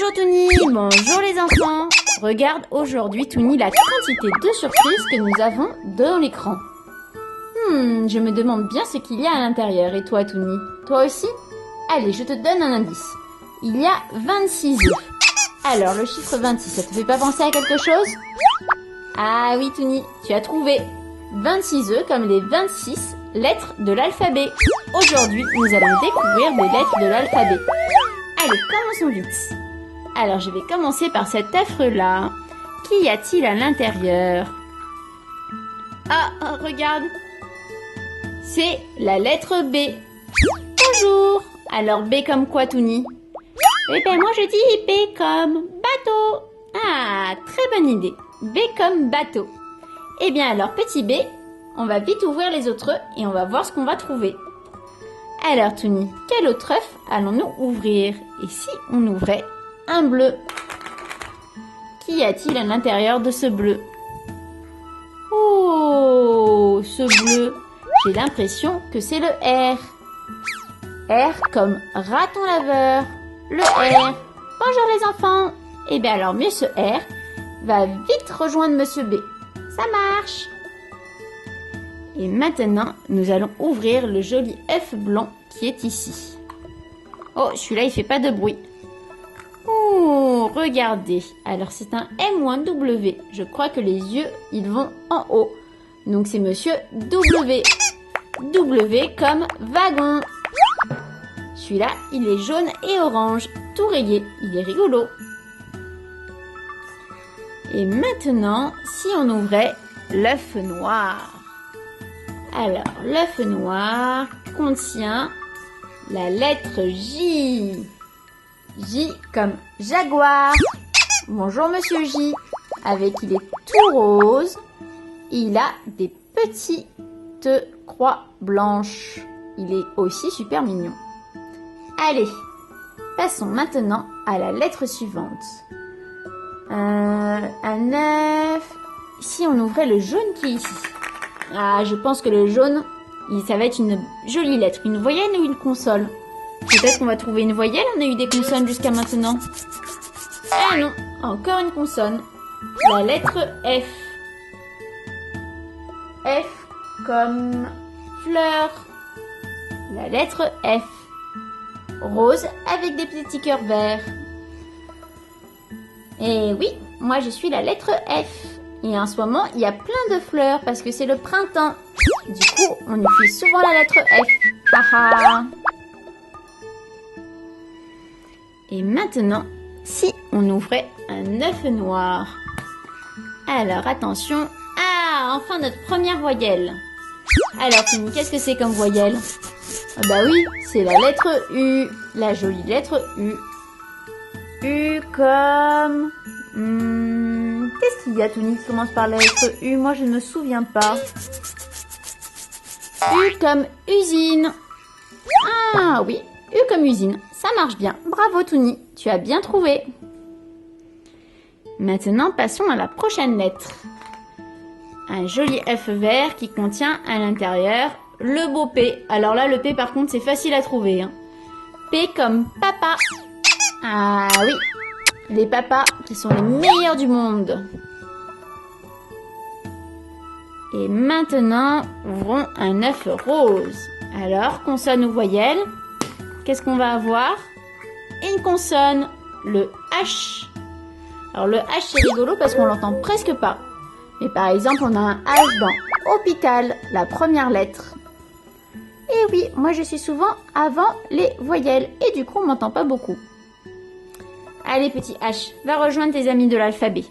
Bonjour Tony, bonjour les enfants. Regarde aujourd'hui Tony la quantité de surprises que nous avons dans l'écran. Je me demande bien ce qu'il y a à l'intérieur. Et toi Tony, toi aussi? Allez, je te donne un indice. Il y a 26 œufs. Alors le chiffre 26, ça te fait pas penser à quelque chose? Ah oui Tony, tu as trouvé. 26 œufs comme les 26 lettres de l'alphabet. Aujourd'hui, nous allons découvrir les lettres de l'alphabet. Allez, commençons vite. Alors, je vais commencer par cet œuf-là. Qu'y a-t-il à l'intérieur? Ah, regarde. C'est la lettre B. Bonjour. Alors, B comme quoi, Tony? Eh ben, moi, je dis B comme bateau. Ah, très bonne idée. B comme bateau. Eh bien, alors, petit B, on va vite ouvrir les autres œufs et on va voir ce qu'on va trouver. Alors, Tony, quel autre œuf allons-nous ouvrir? Et si on ouvrait un bleu? Qu'y a-t-il à l'intérieur de ce bleu? Oh, ce bleu, j'ai l'impression que c'est le R. R comme raton laveur. Le R. Bonjour les enfants. Eh bien alors, Monsieur R va vite rejoindre Monsieur B. Ça marche. Et maintenant, nous allons ouvrir le joli œuf blanc qui est ici. Oh, celui-là, il fait pas de bruit. Oh, regardez. Alors, c'est un M ou un W. Je crois que les yeux, ils vont en haut. Donc, c'est Monsieur W. W comme wagon. Celui-là, il est jaune et orange, tout rayé. Il est rigolo. Et maintenant, si on ouvrait l'œuf noir. Alors, l'œuf noir contient la lettre J. J comme jaguar. Bonjour Monsieur J. Il est tout rose. Il a des petites croix blanches. Il est aussi super mignon. Allez, passons maintenant à la lettre suivante. Un œuf. Si on ouvrait le jaune qui est ici. Ah, je pense que le jaune, ça va être une jolie lettre. Une voyelle ou une consonne? Peut-être qu'on va trouver une voyelle, on a eu des consonnes jusqu'à maintenant. Ah non, encore une consonne. La lettre F. F comme fleur. La lettre F. Rose avec des petits cœurs verts. Et oui, moi je suis la lettre F. Et en ce moment, il y a plein de fleurs parce que c'est le printemps. Du coup, on utilise souvent la lettre F. Haha. Et maintenant, si on ouvrait un œuf noir. Alors, attention. Ah, enfin notre première voyelle. Alors, Tony, qu'est-ce que c'est comme voyelle? Ah bah oui, c'est la lettre U. La jolie lettre U. U comme... Qu'est-ce qu'il y a, Tony, qui commence par la lettre U? Moi, je ne me souviens pas. U comme usine. Ah oui, U comme usine. Ça marche bien. Bravo, Tony. Tu as bien trouvé. Maintenant, passons à la prochaine lettre. Un joli œuf vert qui contient à l'intérieur le beau P. Alors là, le P, par contre, c'est facile à trouver. P comme papa. Ah oui. Les papas qui sont les meilleurs du monde. Et maintenant, ouvrons un œuf rose. Alors, consonne ou voyelle, qu'est-ce qu'on va avoir? Une consonne, le H. Alors, le H, c'est rigolo parce qu'on l'entend presque pas. Mais par exemple, on a un H dans hôpital, la première lettre. Et oui, moi je suis souvent avant les voyelles et du coup, on m'entend pas beaucoup. Allez, petit H, va rejoindre tes amis de l'alphabet.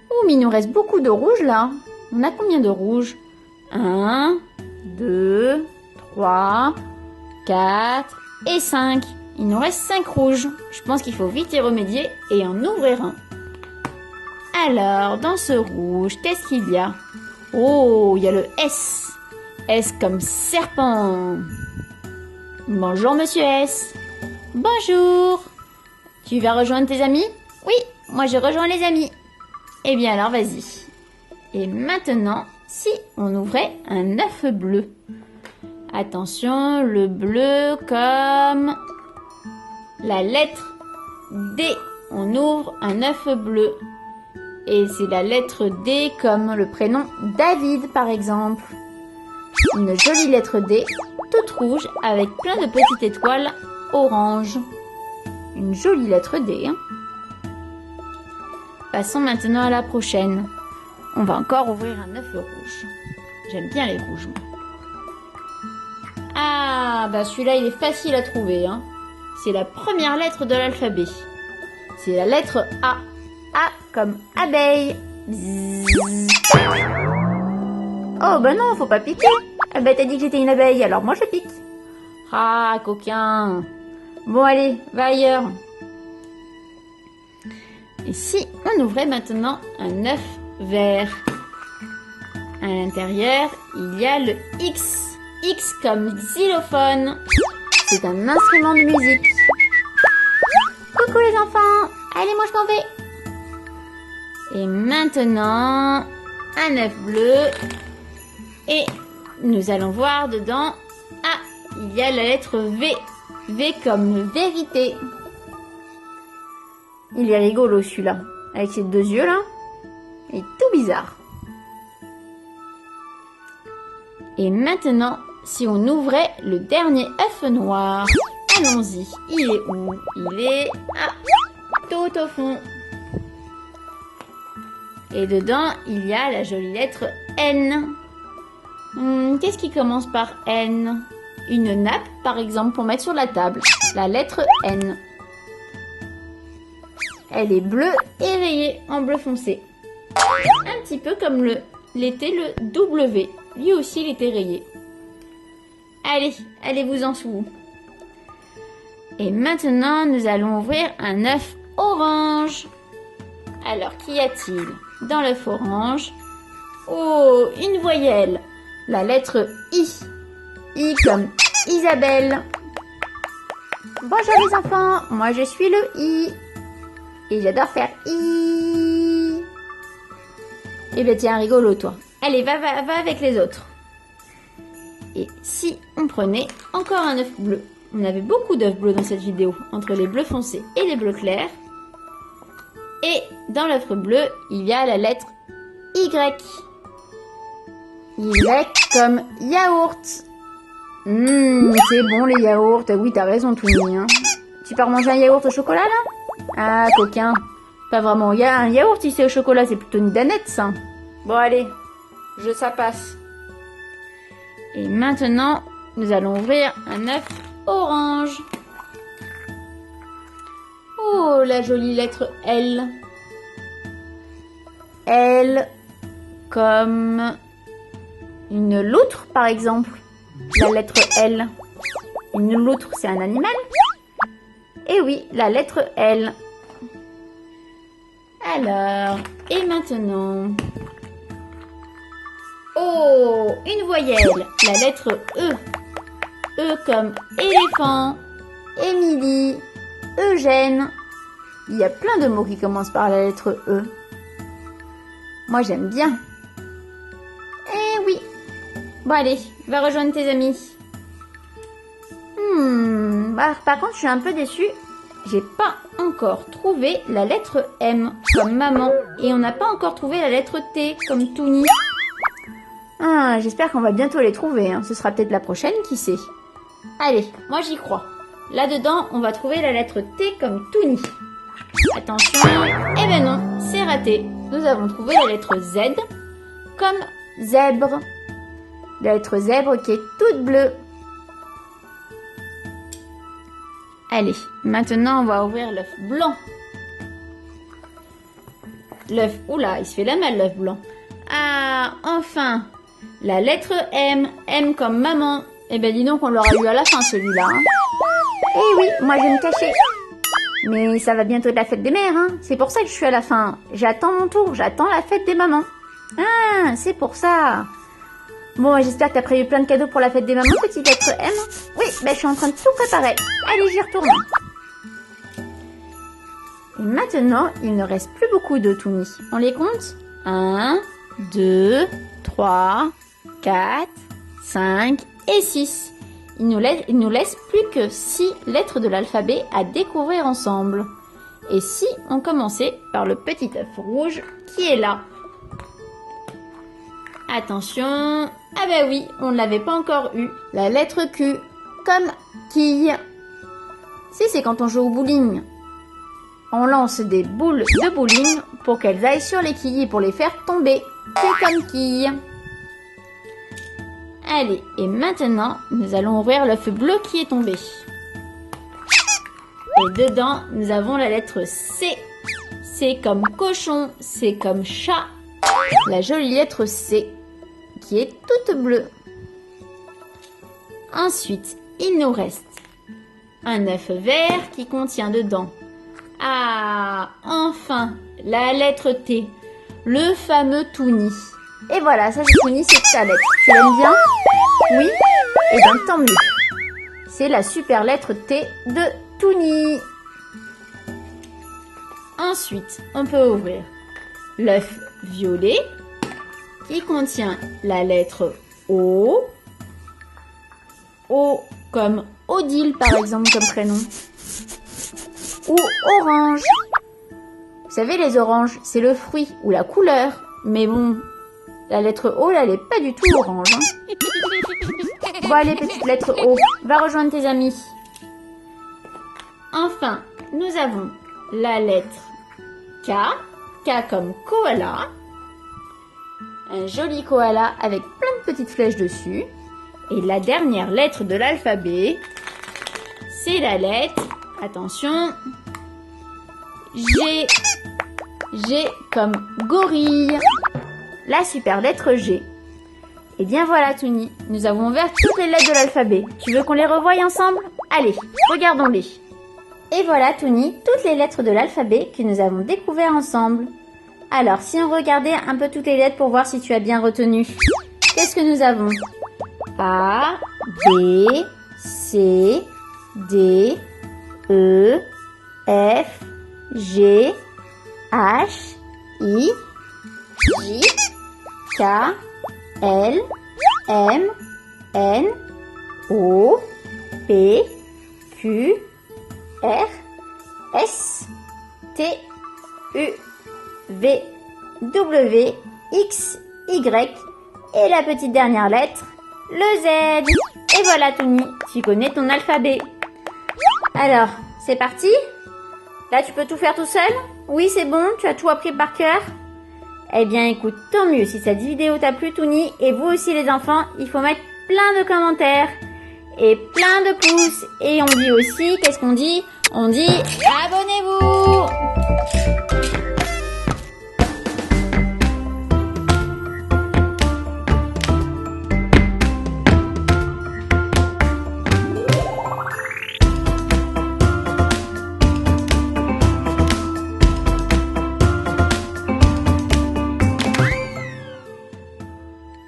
Oh, mais il nous reste beaucoup de rouge là. On a combien de rouge? 1, 2, 3, 4 et 5. Il nous reste 5 rouges. Je pense qu'il faut vite y remédier et en ouvrir un. Alors, dans ce rouge, qu'est-ce qu'il y a? Oh, il y a le S. S comme serpent. Bonjour, Monsieur S. Bonjour. Tu vas rejoindre tes amis? Oui, moi je rejoins les amis. Eh bien alors, vas-y. Et maintenant, si on ouvrait un œuf bleu. Attention, le bleu comme la lettre D. on ouvre un œuf bleu. Et c'est la lettre D comme le prénom David par exemple. Une jolie lettre D, toute rouge avec plein de petites étoiles orange. Une jolie lettre D. Hein. Passons maintenant à la prochaine. On va encore ouvrir un œuf rouge. J'aime bien les rouges. Ah, bah celui-là il est facile à trouver. Hein. C'est la première lettre de l'alphabet. C'est la lettre A. A comme abeille. Bzzz. Oh bah non, faut pas piquer. Ah bah t'as dit que j'étais une abeille, alors moi je pique. Ah, coquin. Bon allez, va ailleurs. Et si on ouvrait maintenant un œuf vert? À l'intérieur, il y a le X. X comme xylophone. C'est un instrument de musique. Coucou les enfants. Allez, moi je m'en vais. Et maintenant, un œuf bleu. Et nous allons voir dedans. Ah, il y a la lettre V. V comme vérité. Il est rigolo celui-là. Avec ses deux yeux là. Il est tout bizarre. Et maintenant, si on ouvrait le dernier œuf noir. Allons-y. Il est où? Il est tout au fond. Et dedans, il y a la jolie lettre N. Qu'est-ce qui commence par N? Une nappe, par exemple, pour mettre sur la table. La lettre N. Elle est bleue et rayée en bleu foncé. Un petit peu comme l'était le W. Lui aussi, il était rayé. Allez, allez-vous-en sous. Et maintenant, nous allons ouvrir un œuf orange. Alors, qu'y a-t-il dans l'œuf orange? Oh, une voyelle. La lettre I. I comme Isabelle. Bonjour les enfants, moi je suis le I. Et j'adore faire I. Eh bien tiens, rigolo toi. Allez, va avec les autres. Et si on prenait encore un œuf bleu? On avait beaucoup d'œufs bleus dans cette vidéo, entre les bleus foncés et les bleus clairs. Et dans l'œuf bleu, il y a la lettre Y. Y comme yaourt. C'est bon les yaourts. Oui, t'as raison, Toumi. Hein. Tu pars manger un yaourt au chocolat, là? Ah, coquin. Pas vraiment un yaourt ici au chocolat, c'est plutôt une danette, ça. Bon, allez. Ça passe. Et maintenant, nous allons ouvrir un œuf orange. Oh, la jolie lettre L. L comme une loutre, par exemple. La lettre L. Une loutre, c'est un animal? Eh oui, la lettre L. Alors, et maintenant? Oh, une voyelle. La lettre E. E comme éléphant, Émilie, Eugène. Il y a plein de mots qui commencent par la lettre E. Moi, j'aime bien. Eh oui. Bon, allez, va rejoindre tes amis. Par contre, je suis un peu déçue. J'ai pas encore trouvé la lettre M comme maman. Et on n'a pas encore trouvé la lettre T comme Touni. Ah, j'espère qu'on va bientôt les trouver. Hein. Ce sera peut-être la prochaine, qui sait. Allez, moi j'y crois. Là-dedans, on va trouver la lettre T comme Touni. Attention. Eh ben non, c'est raté. Nous avons trouvé la lettre Z comme zèbre. La lettre zèbre qui est toute bleue. Allez, maintenant on va ouvrir l'œuf blanc. L'œuf, oula, il se fait la malle l'œuf blanc. Ah, enfin, la lettre M, M comme maman. Eh ben dis donc, on l'aura eu à la fin celui-là. Hein. Eh oui, moi je vais me cacher. Mais ça va bientôt être la fête des mères, hein. C'est pour ça que je suis à la fin. J'attends mon tour, j'attends la fête des mamans. Ah, c'est pour ça. Bon, j'espère que tu as prévu plein de cadeaux pour la fête des mamans, petite lettre M. Oui, ben je suis en train de tout préparer. Allez, j'y retourne. Et maintenant, il ne reste plus beaucoup de Toumi. On les compte? 1, 2, 3, 4, 5 et 6. Il nous laisse plus que 6 lettres de l'alphabet à découvrir ensemble. Et si on commençait par le petit œuf rouge qui est là? Attention. Ah bah oui, on ne l'avait pas encore eu. La lettre Q, comme quille. Si, c'est quand on joue au bowling. On lance des boules de bowling pour qu'elles aillent sur les quilles et pour les faire tomber. C'est comme quille. Allez, et maintenant, nous allons ouvrir l'œuf bleu qui est tombé. Et dedans, nous avons la lettre C. C'est comme cochon, c'est comme chat. La jolie lettre C, qui est toute bleue. Ensuite, il nous reste un œuf vert qui contient dedans. Ah, enfin, la lettre T, le fameux Touni. Et voilà, ça c'est Touni, c'est ta lettre. Tu l'aimes bien? Oui? Eh bien, tant mieux. C'est la super lettre T de Touni. Ensuite, on peut ouvrir l'œuf violet qui contient la lettre O. O comme Odile par exemple comme prénom. Ou orange. Vous savez les oranges, c'est le fruit ou la couleur. Mais bon, la lettre O, là, elle est pas du tout orange. Hein. Bon allez, petite lettre O, va rejoindre tes amis. Enfin, nous avons la lettre K. K comme koala. Un joli koala avec plein de petites flèches dessus. Et la dernière lettre de l'alphabet, c'est la lettre, attention, G. G comme gorille. La super lettre G. Et bien voilà, Touni, nous avons ouvert toutes les lettres de l'alphabet. Tu veux qu'on les revoie ensemble? Allez, regardons-les. Et voilà, Touni, toutes les lettres de l'alphabet que nous avons découvert ensemble. Alors, si on regardait un peu toutes les lettres pour voir si tu as bien retenu. Qu'est-ce que nous avons? A, B, C, D, E, F, G, H, I, J, K, L, M, N, O, P, Q, R, S, T, U, V, W, X, Y et la petite dernière lettre, le Z. Et voilà, Touni, tu connais ton alphabet. Alors, c'est parti? Là, tu peux tout faire tout seul? Oui, c'est bon, tu as tout appris par cœur? Eh bien, écoute, tant mieux si cette vidéo t'a plu, Touni. Et vous aussi, les enfants, il faut mettre plein de commentaires et plein de pouces. Et on dit aussi, qu'est-ce qu'on dit? On dit abonnez-vous!